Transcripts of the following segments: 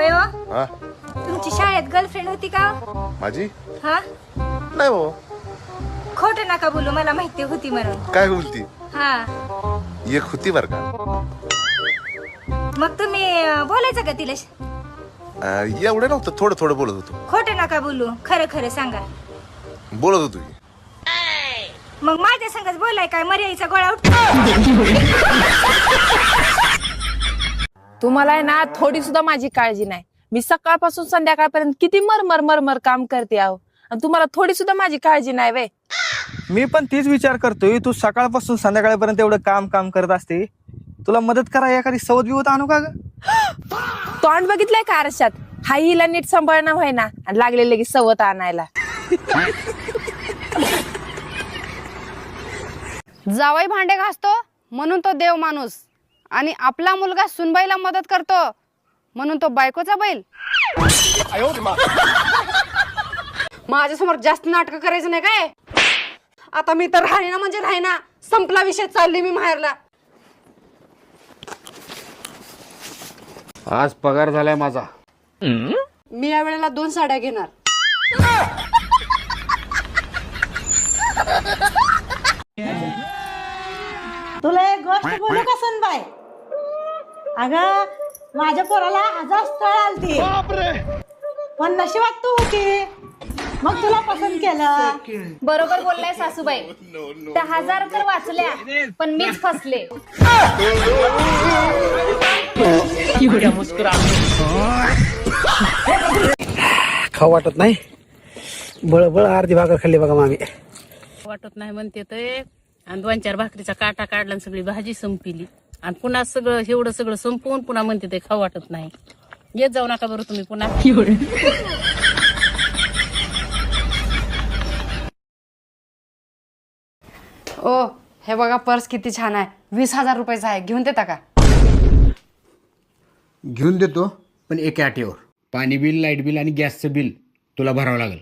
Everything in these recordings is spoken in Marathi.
होय हो? हा तुमची शाळेत गर्लफ्रेंड होती का? माझी हा नाही हो. खोटं नका बोलू, मला माहिती होती म्हणून. काय बोलती? हा एक होती बर का. मग तुम्ही बोलायचं का तिला? एवढं नव्हतं, थोडं थोडं बोलत होतो. खोटं नका बोलू, खरं खरं सांगा. बोलत होतो की. मग माझ्या संगच बोलाय काय मर्यादेचा गोळा उठ. तुम्हाला आहे ना थोडी सुद्धा माझी काळजी नाही. मी सकाळपासून संध्याकाळपर्यंत किती मरमर मरमर काम करते आहो, आणि तुम्हाला थोडी सुद्धा माझी काळजी नाही वे. मी पण तीच विचार करतोय, तू सकाळपासून संध्याकाळपर्यंत एवढं काम करत असते, तुला मदत करा एखादी सवत बिवत आणू का ग? तोंड बघितलंय का आरशात? हाई हिला नीट सांभाळणं व्हाय ना, आणि लागलेले की सवत आणायला. जावई भांडे घासतो म्हणून तो देव माणूस, आणि आपला मुलगा सुनबाईला मदत करतो म्हणून तो बायकोचा बैल. माझ्यासमोर जास्त नाटक करायचं नाही काय. आता मी तर राहीना म्हणजे राहीना, संपला विषय, चालली मी माहेरला. आज पगार झालाय माझा. मी या वेळेला 2 साड्या घेणार. तुला एक गोष्ट बोलू का सुनबाई? अगं माझ्या पोराला 1000 स्थळ आलती, पण नशिबात तू होती, मग तुला पसंत केलं. बरोबर बोललाय सासूबाई. 10,000 तर वाचल्या, पण मीच फसले. खाऊ वाटत नाही, बळ अर्धी भाकर खाल्ली बघा मामी. वाटत नाही म्हणते ते, आणि 2-4 भाकरीचा काटा काढला आणि सगळी भाजी संपली, आणि पुन्हा सगळं एवढं सगळं संपवून पुन्हा म्हणते ते खाऊ वाटत नाही. येत जाऊ नका बरं तुम्ही पुन्हा. ओ हे बघा, पर्स किती छान आहे, 20,000 रुपयाचा आहे, घेऊन देता का? घेऊन देतो, पण एका अटीवर. पाणी बिल, लाईट बिल आणि गॅसचं बिल तुला भरावं लागेल.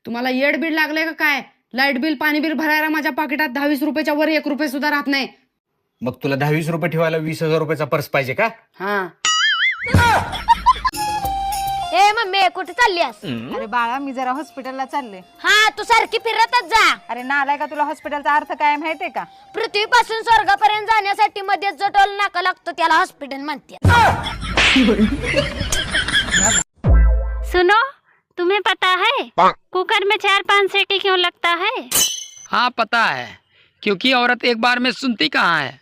तुम्हाला येड बिल लागलंय का काय? लाईट बिल पाणी बिल भरायला माझ्या पाकिटात 10-20 रुपयाच्या वर 1 रुपये सुद्धा राहत नाही. मग तुला 10-20 रुपये ठेवायला 20,000 रुपयाचा पर्स पाहिजे का? हा. ए मम्मी, कुठे चाललीस? अरे बाळा, मी जरा हॉस्पिटलला चालले. हा, तू सारखी फिरतच जा. अरे नालाय का, तुला हॉस्पिटलचा अर्थ काय माहितीये का? पृथ्वीपासून स्वर्गापर्यंत जाण्यासाठी मध्ये जो टोल नाका लागतो त्याला हॉस्पिटल म्हणते. सुनो, तुम्हें पता है कुकर में 4-5 सीटी क्यों लगता है? हाँ पता है, क्योंकि औरत एक बार में सुनती कहाँ है.